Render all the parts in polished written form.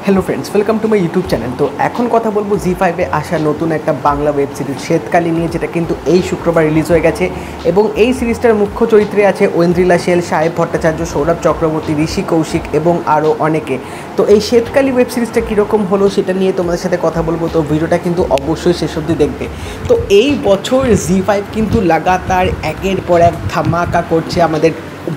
Hello friends, welcome to my YouTube channel. तो এখন কথা বলবো জি5 আসা নতুন একটা বাংলা ওয়েব সিরিজ শ্বেতকালী নিয়ে, যেটা কিন্তু এই শুক্রবার রিলিজ হয়ে গেছে। এবং এই সিরিজটার মুখ্য চরিত্রে আছে ঐন্দ্রিলা সেল, সাহেব ভট্টাচার্য, সৌরভ চক্রবর্তী, ঋষি কৌশিক এবং আরও অনেকে। তো এই শ্বেতকালী ওয়েব সিরিজটা কীরকম হলো সেটা নিয়ে তোমাদের সাথে কথা বলবো। তো ভিডিওটা কিন্তু অবশ্যই শেষ অবধি দেখবে। তো এই বছর জি5 কিন্তু লাগাতার একের পর এক ধামাকা করছে আমাদের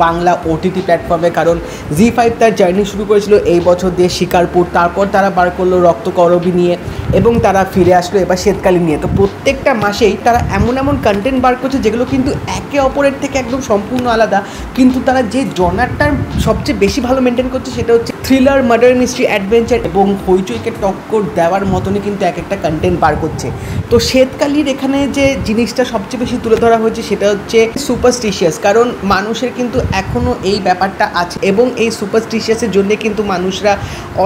বাংলা ওটিটি প্ল্যাটফর্মে। কারণ জি5 তার জার্নি শুরু করেছিল এই বছর দিয়ে শিকারপুর, তারপর তারা বার করলো রক্তকরবী নিয়ে, এবং তারা ফিরে আসলো এবার শ্বেতকালী নিয়ে। তো প্রত্যেকটা মাসেই তারা এমন এমন কন্টেন্ট বার করছে যেগুলো কিন্তু একে অপরের থেকে একদম সম্পূর্ণ আলাদা, কিন্তু তারা যে জনারটার সবচেয়ে বেশি ভালো মেনটেন করছে সেটা হচ্ছে থ্রিলার, মার্ডার মিস্ট্রি, অ্যাডভেঞ্চার এবং হইচইকে টক্কর দেওয়ার মতনই কিন্তু এক একটা কন্টেন্ট বার করছে। তো শ্বেতকালীর এখানে যে জিনিসটা সবচেয়ে বেশি তুলে ধরা হয়েছে সেটা হচ্ছে সুপারস্টিশিয়াস। কারণ মানুষের কিন্তু এখনও এই ব্যাপারটা আছে, এবং এই সুপারস্টিশিয়াসের জন্য কিন্তু মানুষরা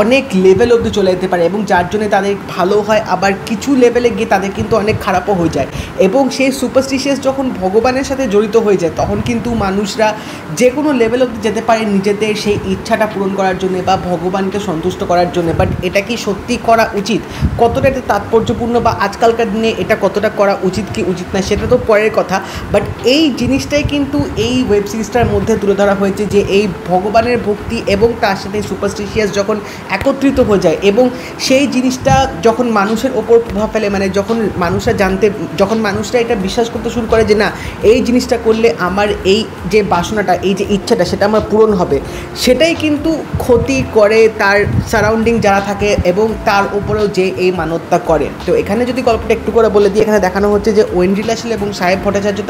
অনেক লেভেল অবধি চলে যেতে পারে, এবং যার জন্য তাদের ভালো হয়, আবার কিছু লেভেলে গিয়ে তাদের কিন্তু অনেক খারাপও হয়ে যায়। এবং সেই সুপারস্টিশিয়াস যখন ভগবানের সাথে জড়িত হয়ে যায় তখন কিন্তু মানুষরা যে কোনো লেভেল অবধি যেতে পারে নিজেদের সেই ইচ্ছাটা পূরণ করার জন্য বা ভগবানকে সন্তুষ্ট করার জন্য। বাট এটা কি সত্যি করা উচিত, কতটা এটা তাৎপর্যপূর্ণ, বা আজকালকার দিনে এটা কতটা করা উচিত কি উচিত না সেটা তো পরের কথা। বাট এই জিনিসটাই কিন্তু এই ওয়েব সিরিজটার মধ্যে তুলে ধরা হয়েছে, যে এই ভগবানের ভক্তি এবং তার সাথে সুপারস্টিশিয়াস যখন একত্রিত হয়ে যায়, এবং সেই জিনিসটা যখন মানুষের ওপর প্রভাব ফেলে, মানে যখন মানুষরা এটা বিশ্বাস করতে শুরু করে যে না, এই জিনিসটা করলে আমার এই যে বাসনাটা, এই যে ইচ্ছাটা সেটা আমার পূরণ হবে, সেটাই কিন্তু ক্ষতি করে তার সারাউন্ডিং যারা থাকে এবং তার উপরেও যে এই মানবতা করে। তো এখানে যদি গল্পটা একটু করে বলে দিই, এখানে দেখানো হচ্ছে যে ঐন্দ্রিলা সেল এবং সাহেব ভট্টাচার্য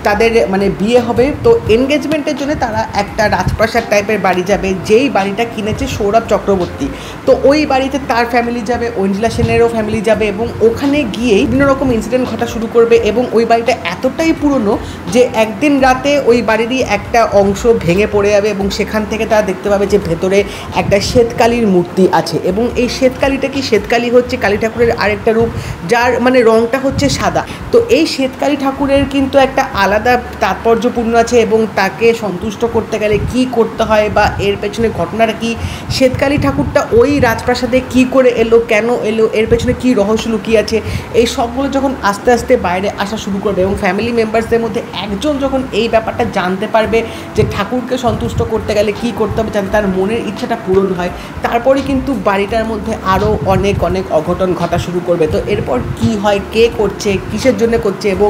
তাদের বিয়ে হবে। তো এনগেজমেন্টের জন্য তারা একটা রাজপ্রাসাদ টাইপের বাড়ি যাবে, যেই বাড়িটা কিনেছে সৌরভ চক্রবর্তী। তো ওই বাড়িতে তার ফ্যামিলি যাবে, ঐন্দ্রিলা সেনেরও ফ্যামিলি যাবে, এবং ওখানে গিয়েই বিভিন্ন রকম ইনসিডেন্ট ঘটা শুরু করবে। এবং ওই বাড়িটা এতটাই পুরনো যে একদিন রাতে ওই বাড়িরই একটা অংশ ভেঙে পড়ে যাবে, এবং সেখান থেকে তারা দেখতে পাবে যে ভেতরে একটা শ্বেতকালীর মূর্তি আছে। এবং এই শ্বেতকালীটা কি, শ্বেতকালী হচ্ছে কালী ঠাকুরের আরেকটা রূপ, যার রংটা হচ্ছে সাদা। তো এই শ্বেতকালী ঠাকুরের কিন্তু একটা আলাদা তাৎপর্যপূর্ণ আছে, এবং তাকে সন্তুষ্ট করতে গেলে কি করতে হয় বা এর পেছনে ঘটনাটা কি, শ্বেতকালী ঠাকুরটা ওই রাজপ্রাসাদে কি করে এলো, কেন এলো, এর পেছনে কি রহস্য লুকিয়ে আছে, এই সবগুলো যখন আস্তে আস্তে বাইরে আসা শুরু করবে, এবং ফ্যামিলি মেম্বার্সদের মধ্যে একজন যখন এই ব্যাপারটা জানতে পারবে যে ঠাকুরকে সন্তুষ্ট করতে গেলে কি করতে হবে যাতে তার মনের ইচ্ছাটা পূরণ হয়, তারপরে কিন্তু বাড়িটার মধ্যে আরও অনেক অনেক অঘটন ঘটা শুরু করবে। তো এরপর কি হয়, কে করছে, কিসের জন্য করছে, এবং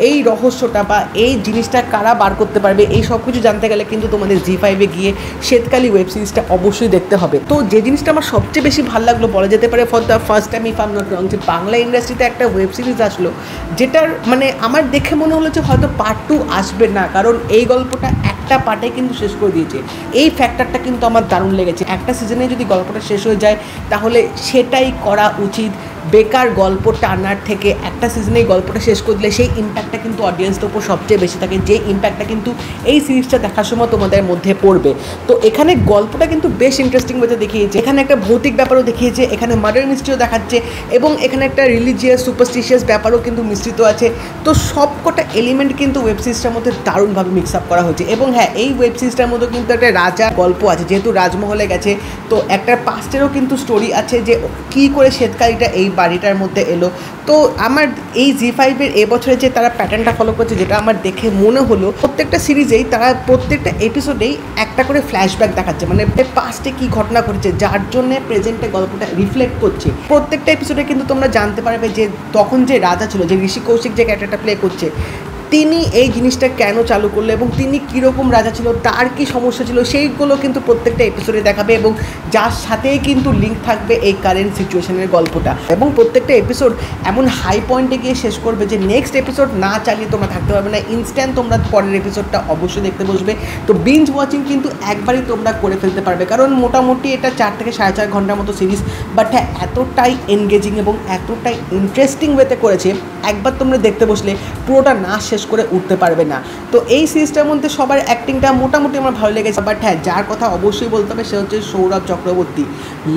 এই রহস্যটা বা এই জিনিসটা কারা বার করতে পারবে, এই সব কিছু জানতে গেলে কিন্তু তোমাদের জি5 গিয়ে শ্বেতকালী ওয়েব সিরিজটা অবশ্যই দেখতে হবে। তো যে জিনিসটা আমার সবচেয়ে বেশি ভালো লাগলো বলা যেতে পারে, for the first time if I am not wrong, যে বাংলা ইন্ডাস্ট্রিতে একটা ওয়েব সিরিজ আসলো যেটার আমার দেখে মনে হলো যে হয়তো পার্ট 2 আসবে না, কারণ এই গল্পটা একটা পার্টে কিন্তু শেষ করে দিয়েছে। এই ফ্যাক্টরটা কিন্তু আমার দারুণ লেগেছে। একটা সিজনে যদি গল্পটা শেষ হয়ে যায় তাহলে সেটাই করা উচিত। বেকার গল্প টানার থেকে একটা সিজনেই গল্পটা শেষ করে দিলে সেই ইম্প্যাক্টটা কিন্তু অডিয়েন্সের উপর সবচেয়ে বেশি থাকে, যে ইম্প্যাক্টটা কিন্তু এই সিরিজটা দেখার সময় তোমাদের মধ্যে পড়বে। তো এখানে গল্পটা কিন্তু বেশ ইন্টারেস্টিং ওয়েতে দেখিয়েছে। এখানে একটা ভৌতিক ব্যাপারও দেখিয়েছে, এখানে মার্ডার মিস্ট্রিও দেখাচ্ছে, এবং এখানে একটা রিলিজিয়াস সুপারস্টিশিয়াস ব্যাপারও কিন্তু মিশ্রিত আছে। তো সবকটা এলিমেন্ট কিন্তু ওয়েব সিরিজটার মধ্যে দারুণভাবে মিক্স আপ করা হয়েছে। এবং হ্যাঁ, এই ওয়েব সিরিজটার মধ্যে কিন্তু একটা রাজা গল্প আছে, যেহেতু রাজমহলে গেছে, তো একটা পাস্টেরও কিন্তু স্টোরি আছে যে কী করে শ্বেতকালীটা এই বাড়িটার মধ্যে এলো। তো আমার এই জি5 এবছরে যে তারা প্যাটার্নটা ফলো করছে, যেটা আমার দেখে মনে হলো, প্রত্যেকটা সিরিজেই তারা প্রত্যেকটা এপিসোডেই একটা করে ফ্ল্যাশব্যাক দেখাচ্ছে, পাস্টে কী ঘটনা ঘটেছে যার জন্য প্রেজেন্টে গল্পটা রিফ্লেক্ট করছে। প্রত্যেকটা এপিসোডে কিন্তু তোমরা জানতে পারবে যে তখন যে রাজা ছিল, যে ঋষি কৌশিক যে ক্যারেক্টারটা প্লে করছে, তিনি এই জিনিসটা কেন চালু করলো এবং তিনি কীরকম রাজা ছিল, তার কী সমস্যা ছিল, সেইগুলো কিন্তু প্রত্যেকটা এপিসোডে দেখাবে, এবং যার সাথেই কিন্তু লিঙ্ক থাকবে এই কারেন্ট সিচুয়েশনের গল্পটা। এবং প্রত্যেকটা এপিসোড এমন হাই পয়েন্টে গিয়ে শেষ করবে যে নেক্সট এপিসোড না চালিয়ে তোমরা থাকতে পারবে না, ইনস্ট্যান্ট তোমরা পরের এপিসোডটা অবশ্যই দেখতে বসবে। তো বিঞ্জ ওয়াচিং কিন্তু একবারই তোমরা করে ফেলতে পারবে, কারণ মোটামুটি এটা 4 থেকে 4.5 ঘন্টার মতো সিরিজ। বাট হ্যাঁ, এতটাই এনগেজিং এবং এতটাই ইন্টারেস্টিং ওয়েতে করেছে, একবার তোমরা দেখতে বসলে পুরোটা না শেষ করে উঠতে পারবে না। তো এই সিরিজটার মধ্যে সবার অ্যাক্টিংটা মোটামুটি আমার ভালো লেগেছে। বাট হ্যাঁ, যার কথা অবশ্যই বলতে হবে সে হচ্ছে সৌরভ চক্রবর্তী।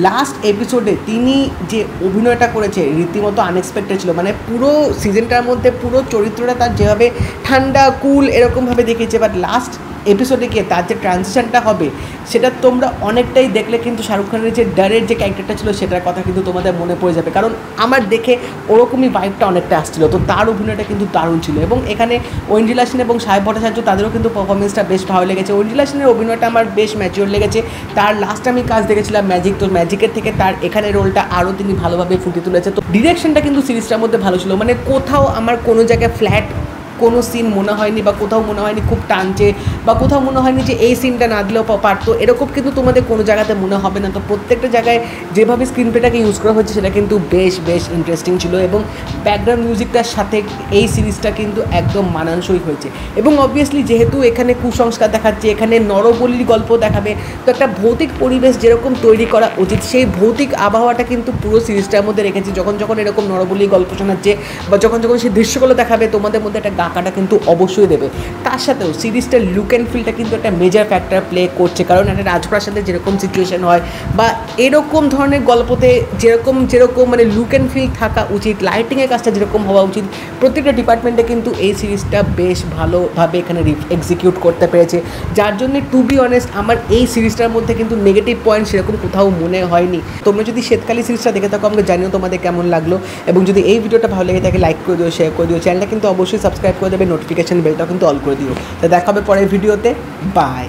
লাস্ট এপিসোডে তিনি যে অভিনয়টা করেছে রীতিমতো আনএক্সপেক্টেড ছিল। পুরো সিজনটার মধ্যে পুরো চরিত্রটা তার যেভাবে ঠান্ডা কুল এরকমভাবে দেখিয়েছে, বাট লাস্ট এপিসোডে গিয়ে তার যে ট্রানজিশনটা হবে সেটা তোমরা অনেকটাই দেখলে কিন্তু শাহরুখ খানের যে ডরের যে ক্যারেক্টারটা ছিল সেটার কথা কিন্তু তোমাদের মনে পড়ে যাবে, কারণ আমার দেখে ওরকমই ভাইবটা অনেকটা আসছিল। তো তার অভিনয়টা কিন্তু দারুণ ছিল এবং এখানে ঐন্দ্রিলা সেন এবং সাহেব ভট্টাচার্য তাদেরও কিন্তু পারফরমেন্সটা বেশ ভালো লেগেছে। ঐন্দ্রিলা সেনের অভিনয়টা আমার বেশ ম্যাচিওর লেগেছে। তার লাস্ট আমি কাজ দেখেছিলাম ম্যাজিক, তো ম্যাজিকের থেকে তার এখানে রোলটা আরও তিনি ভালোভাবে ফুটিয়ে তুলেছে। তো ডিরেকশনটা কিন্তু সিরিজটার মধ্যে ভালো ছিল, মানে কোথাও আমার কোনো জায়গায় ফ্ল্যাট কোনো সিন মনে হয়নি বা কোথাও মনে হয়নি খুব টানছে বা কোথাও মনে হয়নি যে এই সিনটা না দিলেও পারতো, এরকম কিন্তু তোমাদের কোনো জায়গাতে মনে হবে না। তো প্রত্যেকটা জায়গায় যেভাবে স্ক্রিন প্লেটাকে ইউজ করা হচ্ছে সেটা কিন্তু বেশ ইন্টারেস্টিং ছিল এবং ব্যাকগ্রাউন্ড মিউজিকটার সাথে এই সিরিজটা কিন্তু একদম মানানসই হয়েছে। এবং অবভিয়াসলি যেহেতু এখানে কুসংস্কার দেখাচ্ছে, এখানে নরবলির গল্প দেখাবে, তো একটা ভৌতিক পরিবেশ যেরকম তৈরি করা উচিত সেই ভৌতিক আবহাওয়াটা কিন্তু পুরো সিরিজটার মধ্যে রেখেছি। যখন এরকম নরবলির গল্প শোনাচ্ছে বা যখন সেই দৃশ্যগুলো দেখাবে তোমাদের মধ্যে একটা টাকাটা কিন্তু অবশ্যই দেবে। তার সাথেও সিরিজটার লুক অ্যান্ড ফিলটা কিন্তু একটা মেজর ফ্যাক্টর প্লে করছে, কারণ একটা রাজপ্রাসাদে যেরকম সিচুয়েশন হয় বা এরকম ধরনের গল্পতে যেরকম মানে লুক অ্যান্ড ফিল থাকা উচিত, লাইটিংয়ের কাজটা যেরকম হওয়া উচিত, প্রত্যেকটা ডিপার্টমেন্টে কিন্তু এই সিরিজটা বেশ ভালোভাবে এখানে এক্সিকিউট করতে পেরেছে। যার জন্য টু বি অনেস্ট আমার এই সিরিজটার মধ্যে কিন্তু নেগেটিভ পয়েন্ট সেরকম কোথাও মনে হয়নি। তোমরা যদি শ্বেতকালী সিরিজটা দেখে থাকো আমাকে জানিও তোমাদের কেমন লাগলো, এবং যদি এই ভিডিওটা ভালো লেগে থাকে লাইক করে দিও, শেয়ার করে দিও, চ্যানেলটা কিন্তু অবশ্যই সাবস্ক্রাইব করে দেবে, নোটিফিকেশন বেলটাও কিন্তু অল করে দিও। তো দেখা হবে পরের ভিডিওতে, বাই।